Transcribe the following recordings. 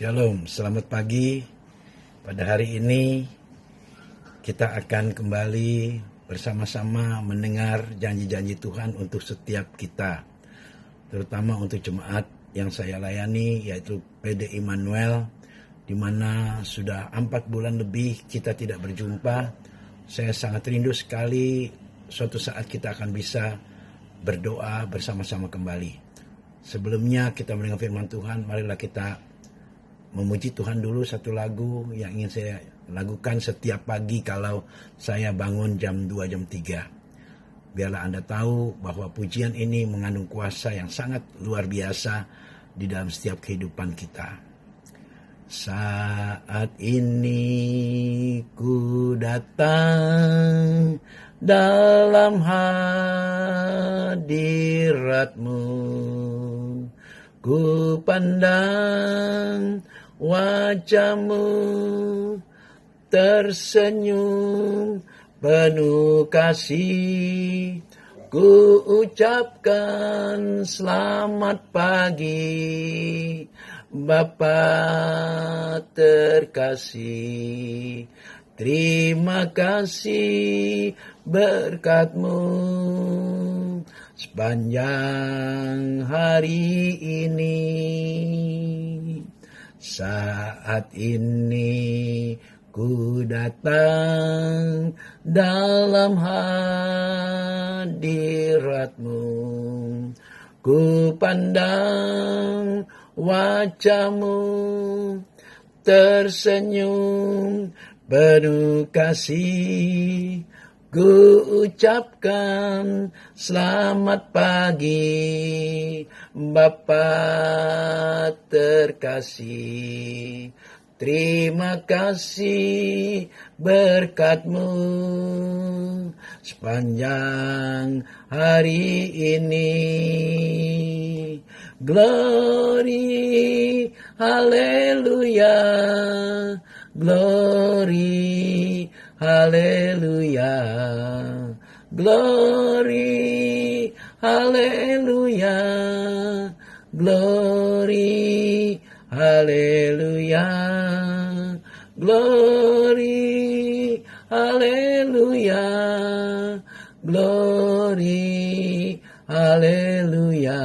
Shalom, selamat pagi. Pada hari ini kita akan kembali bersama-sama mendengar janji-janji Tuhan untuk setiap kita, terutama untuk jemaat yang saya layani, yaitu PD Immanuel, di mana sudah 4 bulan lebih kita tidak berjumpa. Saya sangat rindu sekali suatu saat kita akan bisa berdoa bersama-sama kembali. Sebelumnya kita mendengar firman Tuhan, marilah kita memuji Tuhan dulu satu lagu yang ingin saya lakukan setiap pagi kalau saya bangun jam 2, jam 3. Biarlah Anda tahu bahwa pujian ini mengandung kuasa yang sangat luar biasa di dalam setiap kehidupan kita. Saat ini ku datang dalam hadirat-Mu, ku pandang wajah-Mu tersenyum penuh kasih, ku ucapkan selamat pagi Bapa terkasih. Terima kasih berkat-Mu sepanjang hari ini. Saat ini ku datang dalam hadirat-Mu, ku pandang wajah-Mu tersenyum penuh kasih, ku ucapkan selamat pagi Bapa terkasih. Terima kasih berkat-Mu sepanjang hari ini. Glory, haleluya, glory, haleluya, glory, haleluya, glory, haleluya, glory, haleluya, glory, haleluya,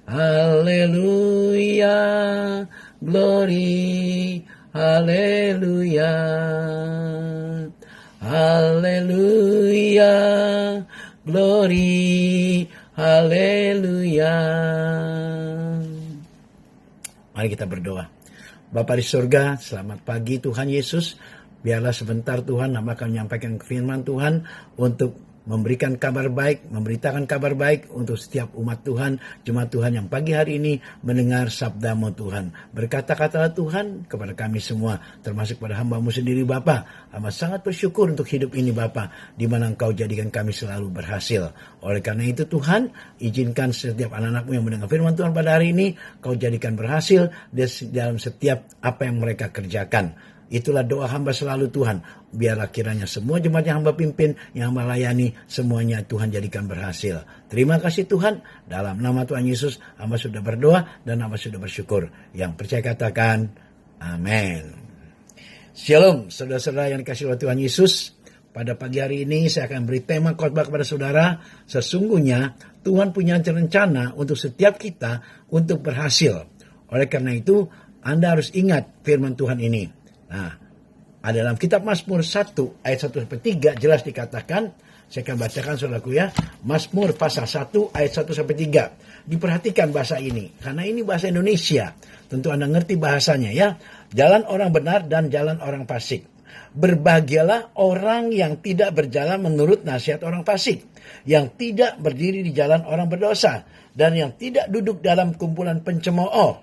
haleluya, glory, haleluya, haleluya, glory, haleluya. Mari kita berdoa. Bapa di surga, selamat pagi Tuhan Yesus. Biarlah sebentar Tuhan Hamba akan menyampaikan firman Tuhan untuk memberikan kabar baik, memberitakan kabar baik untuk setiap umat Tuhan, jemaat Tuhan yang pagi hari ini mendengar sabda-Mu Tuhan. Berkata-katalah Tuhan kepada kami semua, termasuk pada hamba-Mu sendiri Bapa. Hamba sangat bersyukur untuk hidup ini Bapa, di mana Engkau jadikan kami selalu berhasil. Oleh karena itu Tuhan, izinkan setiap anak-anak-Mu yang mendengar firman Tuhan pada hari ini, Kau jadikan berhasil dalam setiap apa yang mereka kerjakan. Itulah doa hamba selalu Tuhan. Biarlah kiranya semua jemaat yang hamba pimpin, yang hamba layani, semuanya Tuhan jadikan berhasil. Terima kasih Tuhan. Dalam nama Tuhan Yesus, hamba sudah berdoa dan hamba sudah bersyukur. Yang percaya katakan, amin. Shalom, saudara-saudara yang dikasihi oleh Tuhan Yesus. Pada pagi hari ini saya akan beri tema khotbah kepada saudara. Sesungguhnya Tuhan punya rencana untuk setiap kita untuk berhasil. Oleh karena itu, Anda harus ingat firman Tuhan ini. Nah, ada dalam kitab Mazmur 1 ayat 1-3 jelas dikatakan, saya akan bacakan saudaraku ya, Mazmur pasal 1 ayat 1-3. Diperhatikan bahasa ini, karena ini bahasa Indonesia. Tentu Anda ngerti bahasanya ya. Jalan orang benar dan jalan orang fasik. Berbahagialah orang yang tidak berjalan menurut nasihat orang fasik, yang tidak berdiri di jalan orang berdosa, dan yang tidak duduk dalam kumpulan pencemooh.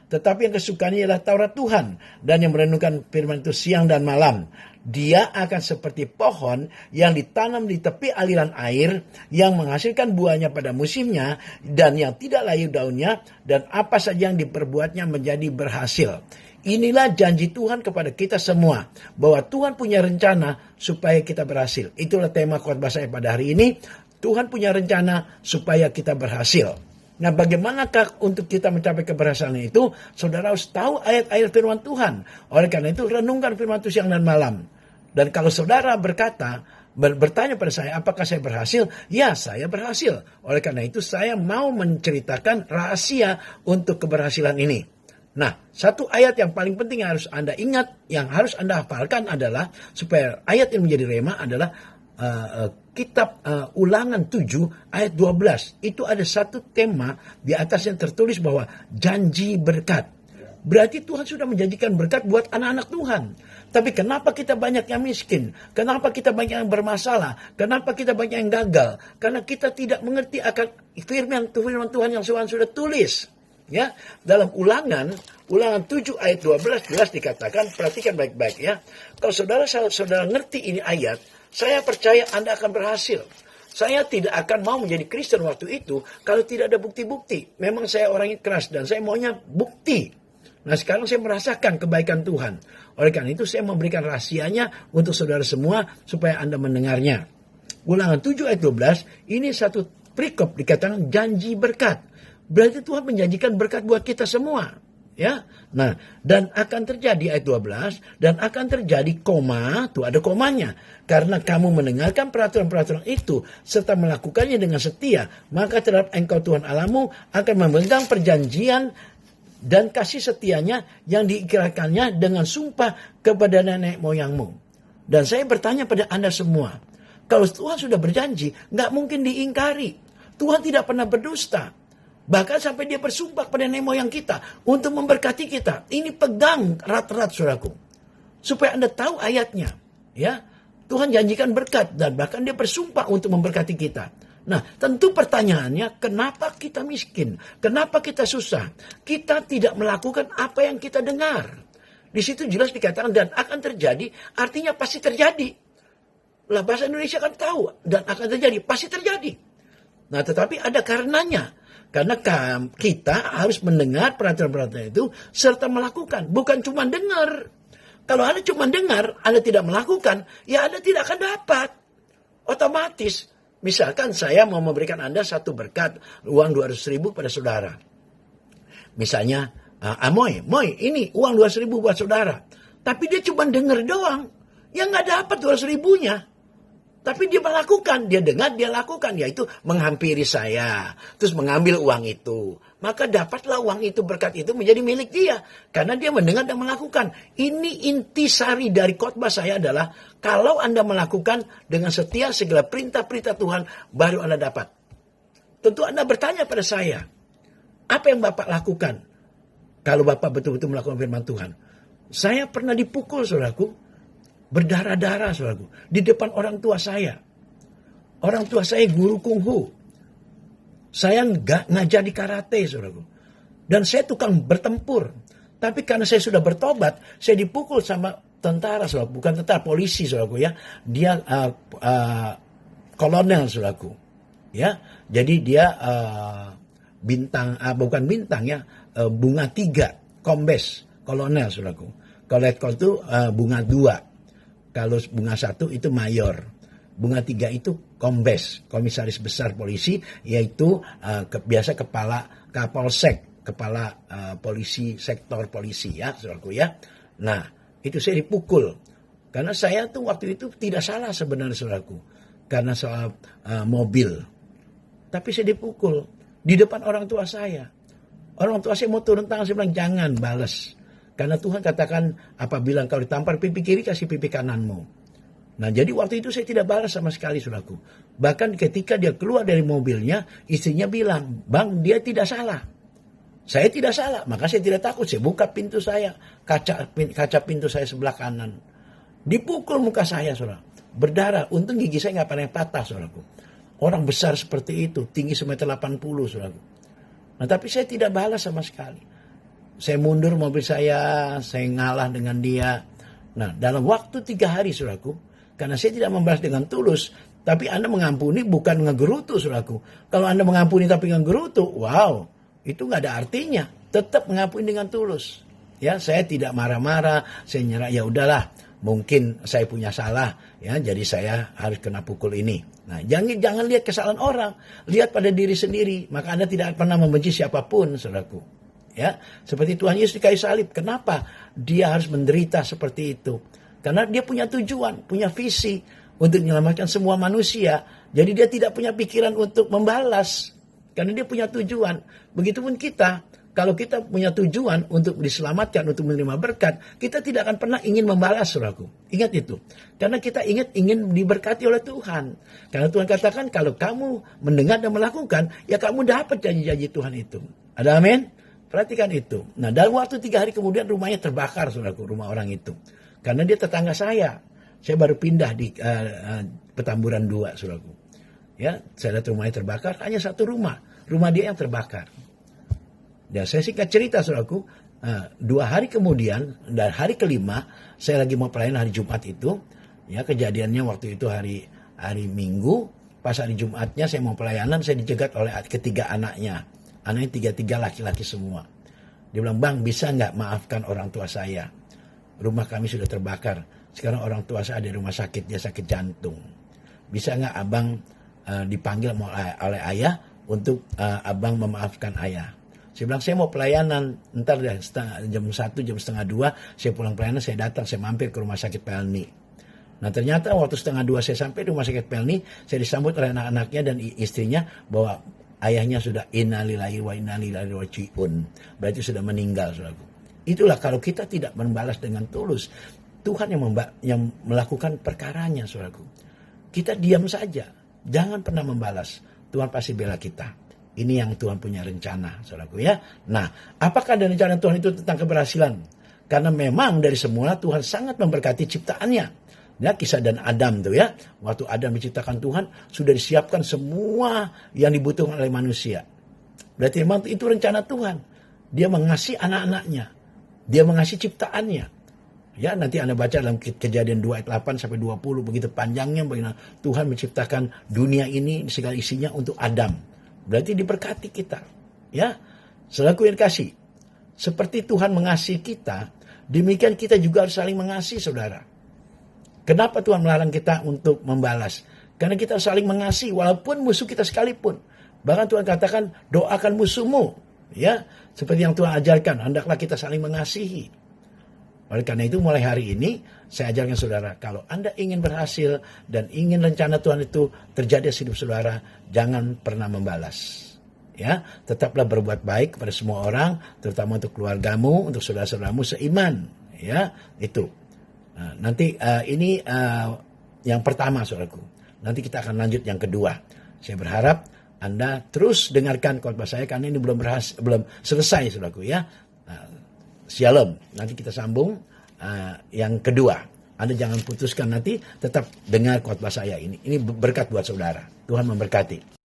Tetapi yang kesukaannya adalah Taurat Tuhan, dan yang merenungkan firman itu siang dan malam. Dia akan seperti pohon yang ditanam di tepi aliran air, yang menghasilkan buahnya pada musimnya, dan yang tidak layu daunnya, dan apa saja yang diperbuatnya menjadi berhasil. Inilah janji Tuhan kepada kita semua, bahwa Tuhan punya rencana supaya kita berhasil. Itulah tema khotbah saya pada hari ini. Tuhan punya rencana supaya kita berhasil. Nah, bagaimanakah untuk kita mencapai keberhasilan itu? Saudara harus tahu ayat-ayat firman Tuhan. Oleh karena itu, renungkan firman Tuhan siang dan malam. Dan kalau saudara bertanya pada saya, apakah saya berhasil? Ya, saya berhasil. Oleh karena itu, saya mau menceritakan rahasia untuk keberhasilan ini. Nah, satu ayat yang paling penting yang harus Anda ingat, yang harus Anda hafalkan adalah, supaya ayat yang menjadi rema adalah kitab Ulangan 7 ayat 12. Itu ada satu tema di atasnya tertulis bahwa janji berkat. Berarti Tuhan sudah menjanjikan berkat buat anak-anak Tuhan. Tapi kenapa kita banyak yang miskin? Kenapa kita banyak yang bermasalah? Kenapa kita banyak yang gagal? Karena kita tidak mengerti akan firman Tuhan yang Tuhan sudah tulis. Ya, dalam Ulangan 7 ayat 12 jelas dikatakan, perhatikan baik-baik ya. Kalau saudara ngerti ini ayat, saya percaya Anda akan berhasil. Saya tidak akan mau menjadi Kristen waktu itu kalau tidak ada bukti-bukti. Memang saya orangnya keras dan saya maunya bukti. Nah, sekarang saya merasakan kebaikan Tuhan. Oleh karena itu saya memberikan rahasianya untuk saudara semua supaya Anda mendengarnya. Ulangan 7 ayat 12, ini satu perikop dikatakan janji berkat. Berarti Tuhan menjanjikan berkat buat kita semua. Ya, nah, dan akan terjadi ayat 12, dan akan terjadi koma, tuh ada komanya. Karena kamu mendengarkan peraturan-peraturan itu, serta melakukannya dengan setia, maka terhadap engkau Tuhan Allahmu akan memegang perjanjian dan kasih setianya yang diikrarkannya dengan sumpah kepada nenek moyangmu. Dan saya bertanya pada Anda semua, kalau Tuhan sudah berjanji, nggak mungkin diingkari. Tuhan tidak pernah berdusta. Bahkan sampai dia bersumpah pada nenek moyang kita untuk memberkati kita. Ini pegang erat-erat saudaraku. Supaya Anda tahu ayatnya. Ya, Tuhan janjikan berkat dan bahkan dia bersumpah untuk memberkati kita. Nah, tentu pertanyaannya, kenapa kita miskin? Kenapa kita susah? Kita tidak melakukan apa yang kita dengar. Di situ jelas dikatakan dan akan terjadi, artinya pasti terjadi. Lah bahasa Indonesia kan tahu dan akan terjadi, pasti terjadi. Nah, tetapi ada karenanya. Karena kita harus mendengar peraturan-peraturan itu serta melakukan. Bukan cuma dengar. Kalau Anda cuma dengar, Anda tidak melakukan, ya Anda tidak akan dapat. Otomatis. Misalkan saya mau memberikan Anda satu berkat, uang 200.000 pada saudara. Misalnya, Moy, ini uang 200.000 buat saudara. Tapi dia cuma dengar doang. Ya nggak dapat 200.000-nya. Tapi dia melakukan, dia dengar, dia lakukan, yaitu menghampiri saya, terus mengambil uang itu. Maka dapatlah uang itu, berkat itu menjadi milik dia. Karena dia mendengar dan melakukan. Ini intisari dari khotbah saya adalah, kalau Anda melakukan dengan setia segala perintah-perintah Tuhan, baru Anda dapat. Tentu Anda bertanya pada saya, apa yang Bapak lakukan? Kalau Bapak betul-betul melakukan firman Tuhan. Saya pernah dipukul, saudaraku. Berdarah-darah, saudaraku, di depan orang tua saya. Orang tua saya guru kungfu. Saya ngajar di karate, saudaraku. Dan saya tukang bertempur. Tapi karena saya sudah bertobat, saya dipukul sama tentara, saudaraku. Bukan tentara, polisi, saudaraku ya. Dia kolonel, saudaraku. Ya, jadi dia bukan bintang ya, bunga 3, kombes, kolonel, saudaraku. Kalau letkol itu bunga 2. Kalau bunga 1 itu mayor. Bunga 3 itu kombes, komisaris besar polisi, yaitu biasa kepala kapolsek, kepala polisi, sektor polisi ya, saudaraku ya. Nah, itu saya dipukul. Karena saya tuh waktu itu tidak salah sebenarnya, saudaraku. Karena soal mobil. Tapi saya dipukul di depan orang tua saya. Orang tua saya mau turun tangan, saya bilang jangan balas. Karena Tuhan katakan, apabila engkau ditampar pipi kiri, kasih pipi kananmu. Nah, jadi waktu itu saya tidak balas sama sekali, saudaraku. Bahkan ketika dia keluar dari mobilnya, istrinya bilang, Bang, dia tidak salah. Saya tidak salah, maka saya tidak takut. Saya buka pintu saya, kaca pintu saya sebelah kanan. Dipukul muka saya, saudara. Berdarah, untung gigi saya nggak pernah patah, saudaraku. Orang besar seperti itu, tinggi 1,80 m, saudaraku. Nah, tapi saya tidak balas sama sekali. Saya mundur mobil saya ngalah dengan dia. Nah, dalam waktu 3 hari, saudaraku, karena saya tidak membalas dengan tulus, tapi Anda mengampuni bukan ngegerutu, saudaraku. Kalau Anda mengampuni tapi ngegerutu, wow, itu nggak ada artinya. Tetap mengampuni dengan tulus. Ya, saya tidak marah-marah, saya nyerah, ya udahlah. mungkin saya punya salah, ya, jadi saya harus kena pukul ini. Nah, jangan lihat kesalahan orang, lihat pada diri sendiri, maka Anda tidak pernah membenci siapapun, saudaraku. Ya, seperti Tuhan Yesus di kayu salib. Kenapa dia harus menderita seperti itu? Karena dia punya tujuan, punya visi untuk menyelamatkan semua manusia. Jadi dia tidak punya pikiran untuk membalas, karena dia punya tujuan. Begitupun kita. Kalau kita punya tujuan untuk diselamatkan, untuk menerima berkat, kita tidak akan pernah ingin membalas, saudaraku. Ingat itu. Karena kita ingin diberkati oleh Tuhan. Karena Tuhan katakan, kalau kamu mendengar dan melakukan, ya kamu dapat janji-janji Tuhan itu. Ada amin? Perhatikan itu. Nah, dalam waktu 3 hari kemudian rumahnya terbakar, saudaraku, rumah orang itu. Karena dia tetangga saya. Saya baru pindah di Petamburan 2, saudaraku. Ya, saya lihat rumahnya terbakar, hanya satu rumah. Rumah dia yang terbakar. Dan saya singkat cerita, saudaraku, 2 hari kemudian, dan hari kelima, saya lagi mau pelayanan hari Jumat itu. Ya, kejadiannya waktu itu hari Minggu. Pas hari Jumatnya saya mau pelayanan, saya dicegat oleh ketiga anaknya. Anaknya 3 laki-laki semua. Dia bilang, "Bang, bisa nggak maafkan orang tua saya? Rumah kami sudah terbakar. Sekarang orang tua saya ada di rumah sakit, dia sakit jantung. Bisa nggak abang dipanggil oleh ayah untuk abang memaafkan ayah?" Saya bilang, "Saya mau pelayanan, ntar deh jam 1, jam setengah 2, saya pulang pelayanan, saya datang, saya mampir ke rumah sakit Pelni." Nah, ternyata waktu setengah 2 saya sampai di rumah sakit Pelni, saya disambut oleh anak-anaknya dan istrinya bahwa ayahnya sudah innalillahi wa inna ilaihi raji'un. Berarti sudah meninggal, saudaraku. Itulah kalau kita tidak membalas dengan tulus, Tuhan yang melakukan perkaranya, saudaraku. Kita diam saja, jangan pernah membalas. Tuhan pasti bela kita. Ini yang Tuhan punya rencana, saudaraku, ya. Nah, apakah ada rencana Tuhan itu tentang keberhasilan? Karena memang dari semula Tuhan sangat memberkati ciptaannya. Ya, Kisah dan Adam tuh, ya. Waktu Adam diciptakan Tuhan, sudah disiapkan semua yang dibutuhkan oleh manusia. Berarti memang itu rencana Tuhan. Dia mengasihi anak-anaknya. Dia mengasihi ciptaannya. Ya, nanti Anda baca dalam Kejadian 2 ayat 8 sampai 20, begitu panjangnya bagaimana Tuhan menciptakan dunia ini segala isinya untuk Adam. Berarti diberkati kita. Ya, saudaraku yang kasih. Seperti Tuhan mengasihi kita, demikian kita juga harus saling mengasihi, saudara. Kenapa Tuhan melarang kita untuk membalas? Karena kita saling mengasihi walaupun musuh kita sekalipun. Bahkan Tuhan katakan, doakan musuhmu. Ya, seperti yang Tuhan ajarkan, hendaklah kita saling mengasihi. Oleh karena itu mulai hari ini saya ajarkan saudara, kalau Anda ingin berhasil dan ingin rencana Tuhan itu terjadi di hidup saudara, jangan pernah membalas. Ya, tetaplah berbuat baik kepada semua orang, terutama untuk keluargamu, untuk saudara-saudaramu seiman. Ya, itu. Nah, nanti ini yang pertama, saudaraku. Nanti kita akan lanjut yang kedua. Saya berharap Anda terus dengarkan khotbah saya karena ini belum selesai, saudaraku, ya. Shalom. Nanti kita sambung yang kedua. Anda jangan putuskan nanti, tetap dengar khotbah saya ini. Ini berkat buat saudara. Tuhan memberkati.